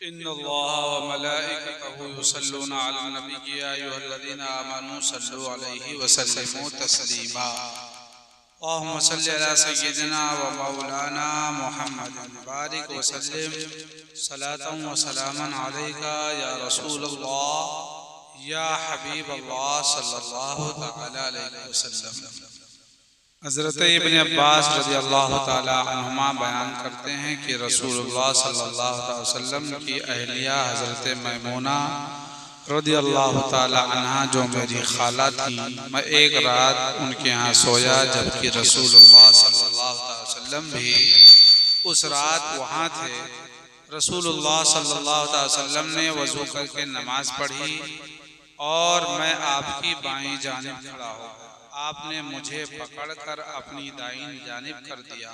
इन्नल्लाह व मलाइकतहु युसल्लूना अलन नबी या अय्युहल्लज़ीना आमनू सल्लु अलैहि व सल्लिमू तस्लीमा। अल्लाहुम्मा सल्लि अला सय्यिदिना व मौलाना मुहम्मदिन बारिक व सल्लिम सलातन व सलामन अलैका या रसूलल्लाह या हबीबल्लाह सल्लल्लाहु तआला अलैहि वसल्लम। हज़रत इब्न अब्बास रज़ियल्लाहु ताला अन्हुमा बयान करते हैं कि रसूलुल्लाह सल्लल्लाहु अलैहि वसल्लम की अहलिया हज़रत मैमूना रज़ियल्लाहु ताला अन्हा जो मेरी खाला थी, मैं एक रात उनके यहाँ सोया जबकि रसूलुल्लाह सल्लल्लाहु अलैहि वसल्लम भी उस रात वहाँ थे। रसूलुल्लाह सल्लल्लाहु अलैहि वसल्लम ने वज़ू करके नमाज पढ़ी और मैं आपकी बाईं जानिब खड़ा हो गया। आपने मुझे पकड़कर अपनी दाईं जानिब कर दिया।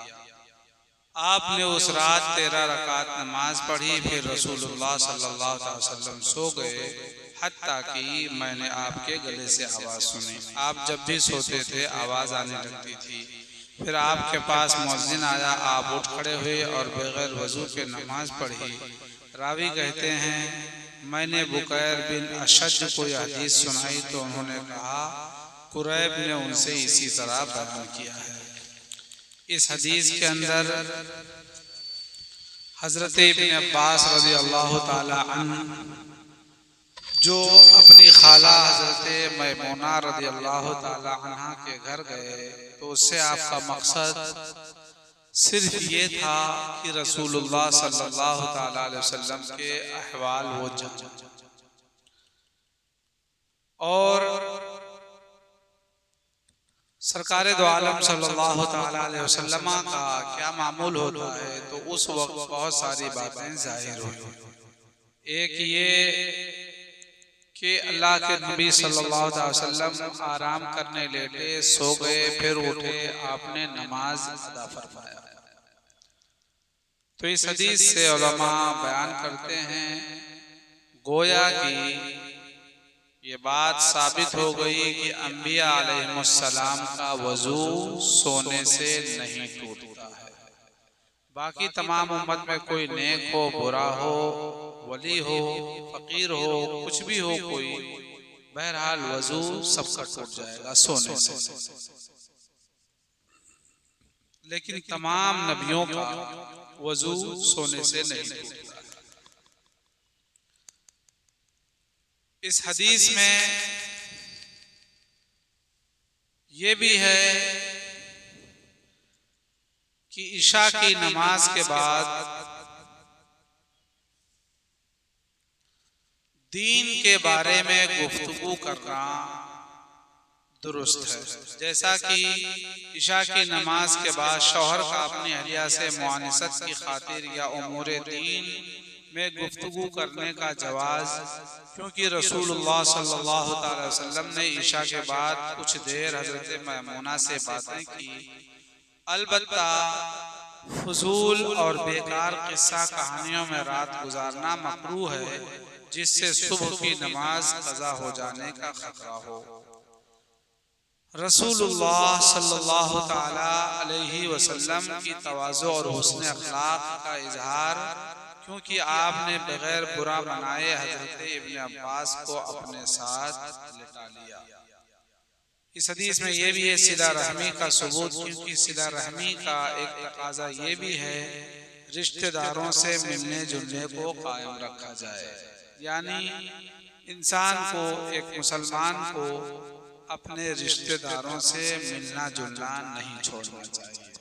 आपने उस रात 13 रकात नमाज पढ़ी। फिर रसूलुल्लाह सल्लल्लाहु अलैहि वसल्लम सो गए हत्ता कि मैंने आपके गले से आवाज़ सुनी। आप जब भी सोते थे आवाज़ आने लगती थी। फिर आपके पास मुअज्जिन आया, आप उठ खड़े हुए और बगैर वजू के नमाज पढ़ी। रावी कहते हैं मैंने बुकैर बिन अशज को यह हदीस सुनाई तो उन्होंने कहा कुरैब ने उनसे इसी तरह बयान किया है। इस हदीस के अंदर हजरत इब्न अब्बास रज़ियल्लाहु ताला अन्हु जो अपनी खाला हजरत मैमूना रज़ियल्लाहु ताला अन्हा के घर गए तो उससे आपका मकसद सिर्फ ये था कि रसूलुल्लाह सल्लल्लाहु ताला अलैहि वसल्लम के अहवाल वो जाने और सरकारे दो आलम सल्लल्लाहु ताला अलैहि वसल्लम का क्या मामूल होता है। तो उस वक्त बहुत सारी बातें जाहिर हुई। एक ये कि अल्लाह के नबी सल्लल्लाहु अलैहि वसल्लम आराम करने लेटे, सो गए, फिर उठे, आपने नमाज अदा फरमाया। तो इस हदीस से उलमा बयान करते हैं गोया कि ये बात साबित हो गई कि अंबिया अलैहिमुस्सलाम का वजू सोने से नहीं टूटता है। बाकी तमाम उम्मत में कोई नेक हो, बुरा हो, वली हो, फकीर हो, कुछ भी हो कोई, बहरहाल वजू सबका टूट जाएगा सोने से। लेकिन तमाम नबियों का वजू सोने से नहीं टूटता। इस हदीस में ये भी है कि इशा की नमाज के बाद दीन के बारे में गुफ्तगू करना दुरुस्त है। जैसा कि इशा की नमाज के बाद शौहर का अपनी अहलिया से मुआनिसत की खातिर या उमूर दीन में गुफ्तगू करने का जवाज, क्योंकि रसूलुल्लाह सल्लल्लाहु अलैहि वसल्लम ने इशा के बाद कुछ देर हजरत मैमूना से बातें की। अलबत्ता फजूल और बेकार किस्सा कहानियों में रात गुजारना मकरूह है जिससे सुबह की नमाज कज़ा हो जाने का खतरा हो। रसूलुल्लाह सल्लल्लाहु ताला अलैहि वसल्लम की तवाज़ु और हुस्न अखलाक का इजहार, क्योंकि आपने बगैर बुरा मनाए हजरत इब्न अब्बास को अपने साथ लिटा लिया। इस हदीस में ये भी है सिला रहमी का सबूत, क्योंकि सिला रहमी का एक तकाजा ये भी है रिश्तेदारों से मिलने जुलने को कायम रखा जाए। यानी इंसान को, एक मुसलमान को अपने रिश्तेदारों से मिलना जुलना नहीं छोड़ना चाहिए।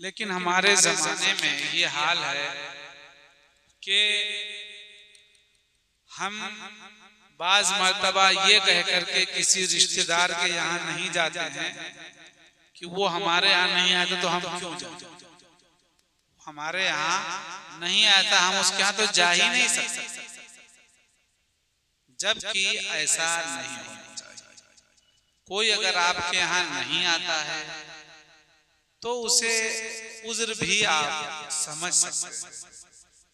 लेकिन हमारे ज़माने में ये हाल है कि हम बाज मर्तबा ये कह करके किसी रिश्तेदार के यहाँ नहीं जाते हैं कि वो हमारे यहाँ नहीं आता तो हम क्यों जाएं। हमारे यहाँ नहीं आता, हम उसके यहाँ तो जा ही नहीं सकते, जबकि ऐसा नहीं होना चाहिए। कोई अगर आपके यहाँ नहीं आता है तो उसे उज़्र भी आप समझ सकते हैं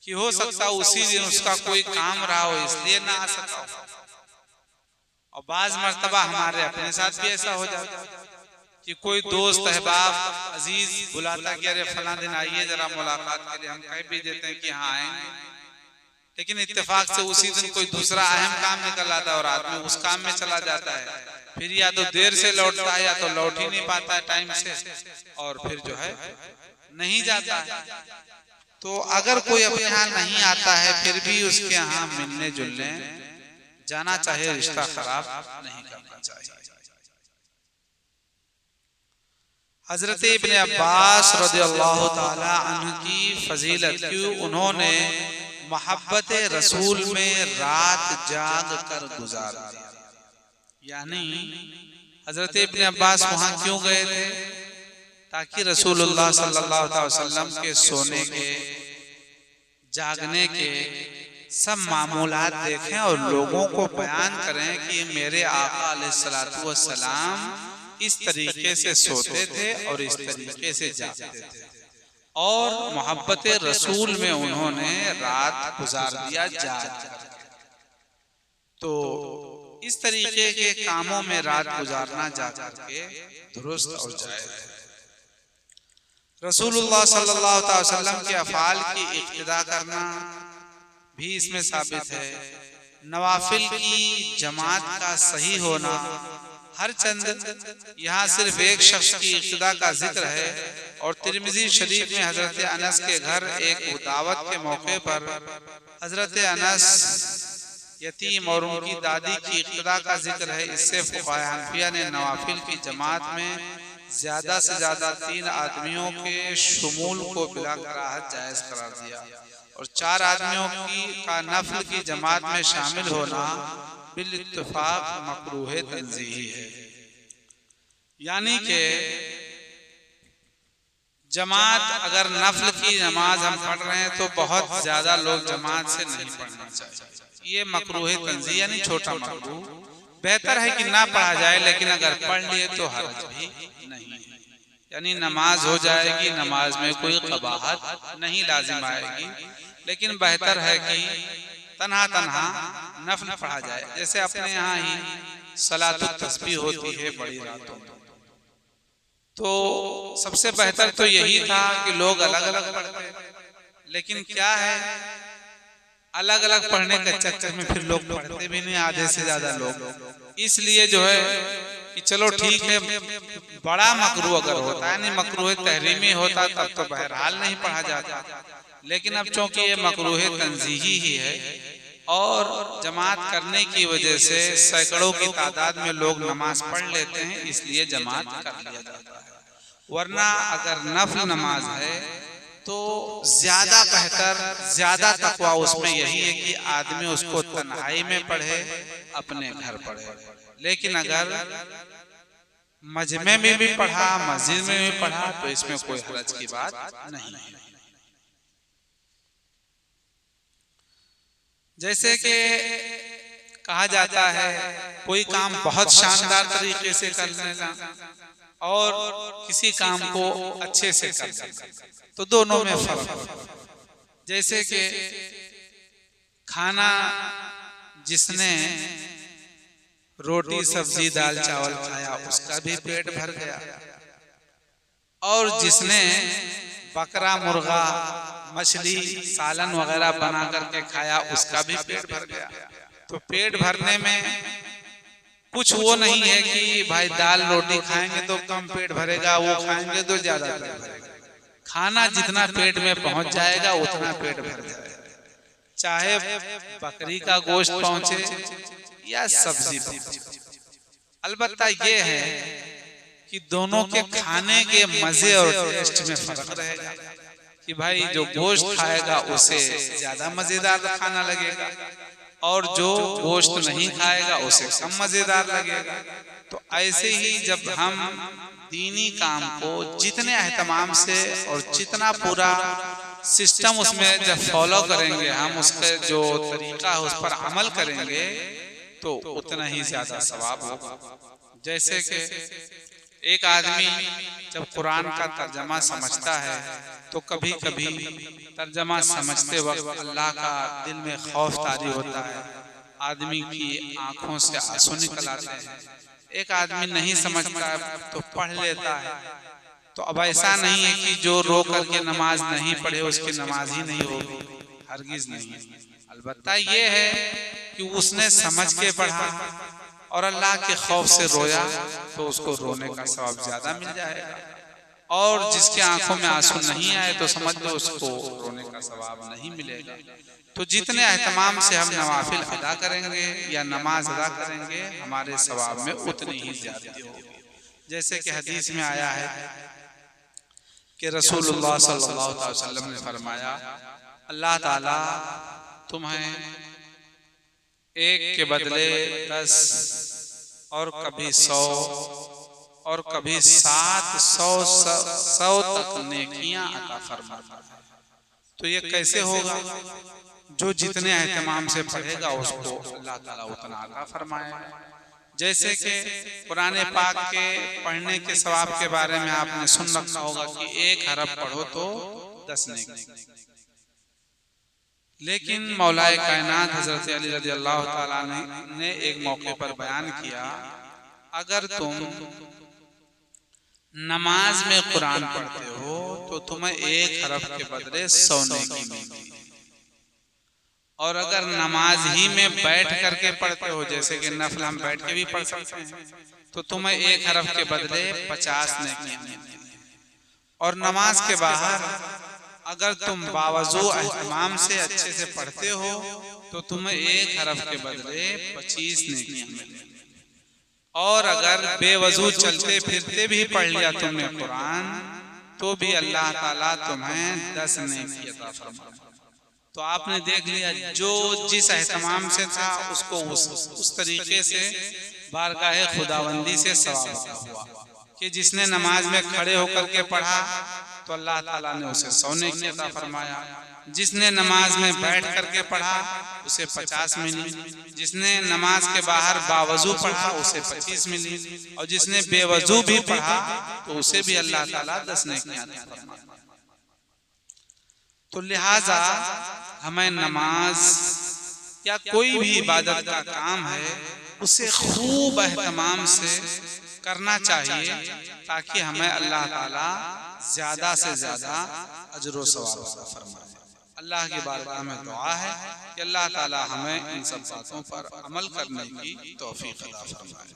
कि हो सकता उसी दिन उसका कोई काम रहा हो इसलिए ना आ सका हो। और बाज मर्तबा हमारे अपने साथ भी ऐसा हो जाता कि कोई दोस्त अहबाब अजीज बुलाता कि अरे फला दिन आइए जरा मुलाकात के लिए, हम कह भी देते हैं कि हाँ आएंगे, लेकिन इत्तेफाक से उसी दिन कोई दूसरा अहम काम निकल आता है और आदमी उस काम में चला जाता है, फिर या तो देर से लौटता है या तो लौट ही नहीं पाता है टाइम से, और फिर जो है नहीं जाता है। तो अगर कोई अपने यहाँ नहीं आता है फिर भी उसके यहाँ मिलने जुलने जाना चाहिए, रिश्ता खराब नहीं करना चाहिए। हजरत इब्न अब्बास रज़ियल्लाहु ताला अन्हु की फजीलत क्यों, उन्होंने मोहब्बत रसूल में रात जाग कर गुजार दिया। यानी हजरत इब्न अब्बास वहां क्यों गए थे? ताकि रसूलुल्लाह सल्लल्लाहु अलैहि वसल्लम के सोने के, जागने के सब मामूलात देखें और लोगों को बयान करें कि मेरे आका अलैहिस्सलातु वस्सलाम इस तरीके से सोते थे और इस तरीके से जागते थे, और मोहब्बत रसूल में उन्होंने रात गुजार दिया जाग कर। तो इस तरीके के कामों में रात गुजारना जाग करके दुरुस्त और जायज़ है। रसूलुल्लाह सल्लल्लाहु अलैहि वसल्लम के अफ़ाल की इक्तिदा करना भी इसमें साबित है। नवाफिल की जमात का सही होना, हर चंद यहाँ सिर्फ एक शख्स की इक्तिदा का जिक्र है, और तिरमिज़ी शरीफ में हजरत अनस के घर एक दावत के मौके पर हजरत अनस यतीम और उनकी दादी की इक्तिदा का जिक्र है। इससे फुक़हा हनफिया ने नवाफिल की जमात में ज्यादा से ज्यादा 3 आदमियों के शुमूल को बिला कराहत जायज करार दिया, और 4 आदमियों का नफल की जमात में शामिल होना बिल इत्तिफाक मकरूह तंज़ीही है। यानी कि जमात, अगर नफल की नमाज हम पढ़ रहे हैं तो बहुत ज्यादा लोग जमात से नहीं पढ़ना चाहिए। ये मकरूह तंज़ीही यानी छोटा मकरूह। बेहतर है कि ना पढ़ा जाए, लेकिन अगर पढ़ लिए तो हर्ज भी नहीं है। यानी नमाज हो जाएगी, नमाज में कोई कबाहत नहीं लाजिम आएगी, लेकिन बेहतर है कि तन्हा तन्हा नफल पढ़ा जाए। जैसे अपने यहाँ ही सलातुत तस्बीह होती है बड़ी रातों में, तो सबसे बेहतर तो यही था कि लोग अलग अलग पढ़ते, लेकिन क्या है अलग अलग पढ़ने के चक्कर में फिर लोग पढ़ते भी नहीं, आधे से ज्यादा लोग। इसलिए जो है कि चलो ठीक है, बड़ा मकरूह अगर होता है, नहीं मकरूह तहरीमी होता तब तो बहरहाल नहीं पढ़ा जाता, लेकिन अब चूंकि ये मकरूह तंज़ीही ही है और जमात करने की वजह से सैकड़ों की तादाद में लोग नमाज पढ़ लेते हैं, इसलिए जमात कर लिया जाता है। वरना अगर नफल नमाज है तो ज्यादा बेहतर, ज्यादा तकवा उसमें यही है कि आदमी उसको तन्हाई में पढ़े, अपने घर पढ़े। लेकिन अगर मजमे में भी पढ़ा, मस्जिद में भी पढ़ा, तो इसमें कोई हरज की बात नहीं है। जैसे कि कहा जाता है कोई काम बहुत शानदार तरीके से कर लेना और किसी काम को अच्छे से कर लेना, तो दोनों में फर्क। जैसे कि खाना जिसने रोटी सब्जी दाल चावल खाया उसका भी पेट भर गया, और जिसने बकरा मुर्गा मछली सालन वगैरह बना करके खाया उसका भी पेट भर गया। तो पेट भरने में कुछ वो नहीं है कि भाई दाल रोटी खाएंगे तो कम पेट भरेगा, वो खाएंगे तो ज्यादा पेट भरेगा। खाना जितना पेट में पहुंच जाएगा उतना पेट भर जाएगा, चाहे बकरी का गोश्त पहुंचे या सब्जी पहुंचे। अलबत्ता ये है कि दोनों के खाने के मजे और टेस्ट में फर्क रहेगा कि भाई जो गोश्त खाएगा उसे ज्यादा मजेदार खाना लगेगा और जो गोश्त नहीं खाएगा उसे कम मजेदार लगेगा। तो ऐसे ही जब हम दीनी काम को जितने एहतमाम से और जितना पूरा सिस्टम उसमें जब फॉलो करेंगे, हम उसके जो तरीका है उस पर अमल करेंगे, तो उतना ही ज्यादा सवाब होगा। जैसे कि एक आदमी जब कुरान का तर्जमा समझता है तो कभी कभी तर्जमा समझते वक्त अल्लाह का दिल में खौफ तारी होता है, आदमी की आंखों से आंसू निकल आते हैं। एक आदमी नहीं समझता तो पढ़ लेता है, तो अब ऐसा नहीं है कि जो रो करके नमाज नहीं पढ़े उसकी नमाज ही नहीं होगी। हरगिज नहीं। अलबत्ता ये है कि उसने समझ के पढ़ा और अल्लाह के खौफ से रोया तो उसको रोने का सवाब ज्यादा मिल जाएगा, और जिसके आंखों में आंसू नहीं आए तो समझ लो उसको रोने का सवाब नहीं मिलेगा। तो जितने एहतमाम से हम नवाफिल अदा करेंगे या नमाज अदा करेंगे, हमारे सवाब में उतनी ही ज्यादती होगी। जैसे कि हदीस में आया है कि रसूलुल्लाह सल्लल्लाहु अलैहि वसल्लम ने फरमाया, अल्लाह ताला तुम्हें एक के बदले 10 और कभी 100 और कभी 700 तक नेकियां अता फरमाता है। तो ये कैसे होगा? जो जितने एहतमाम से पढ़ेगा उसको अल्लाह ताला उतना अता फरमाएगा। जैसे कि कुरान पाक के पढ़ने के सवाब के बारे में आपने सुन रखा होगा कि 1 हरफ पढ़ो तो 10 नेकी। लेकिन मौलाए कायनात हजरत अली रज़ी अल्लाह ताला ने एक मौके पर बयान किया, अगर तुम नमाज में कुरान पढ़ते हो तो तुम्हें 1 हरफ के बदले 100 नेकी मिलेगी, और अगर नमाज ही में बैठ करके पढ़ते हो, जैसे कि नफल हम बैठ के भी पढ़ सकते हैं, तो तुम्हें 1 हरफ के बदले 50 नेकी मिलेगी। और नमाज के बाहर अगर तुम बावजू एहतमाम से अच्छे से पढ़ते हो तो तुम्हें 1 हरफ के बदले 25 नेकियां मिलेंगी। और अगर बेवजू चलते फिरते भी पढ़ लिया तुमने कुरान तो भी अल्लाह ताला तुम्हें 10 नेकी अता फरमाएगा। तो आपने देख लिया, जो जिस एहतमाम से था उसको उस तरीके से बारगाहे खुदावंदी से सवाब हुआ कि जिसने नमाज में खड़े होकर के पढ़ा तो अल्लाह ताला ने उसे 100 नेकी अता फरमाया, जिसने नमाज में बैठ करके पढ़ा उसे 50 मिली, जिसने नमाज के बाहर बावजू पढ़ा उसे 25 मिली, और जिसने बेवजू भी पढ़ा तो उसे भी अल्लाह ताला 10 नेकी अता फरमाया। तो लिहाजा हमें नमाज या कोई भी इबादत का काम है उसे खूब एहतमाम से करना चाहिए ताकि हमें अल्लाह ताला ज्यादा से ज्यादा अजर व सवाब अता फरमाए। अल्लाह की बारगाह में दुआ है कि अल्लाह ताला हमें इन सब बातों पर अमल करने की तौफीक अता फरमाए।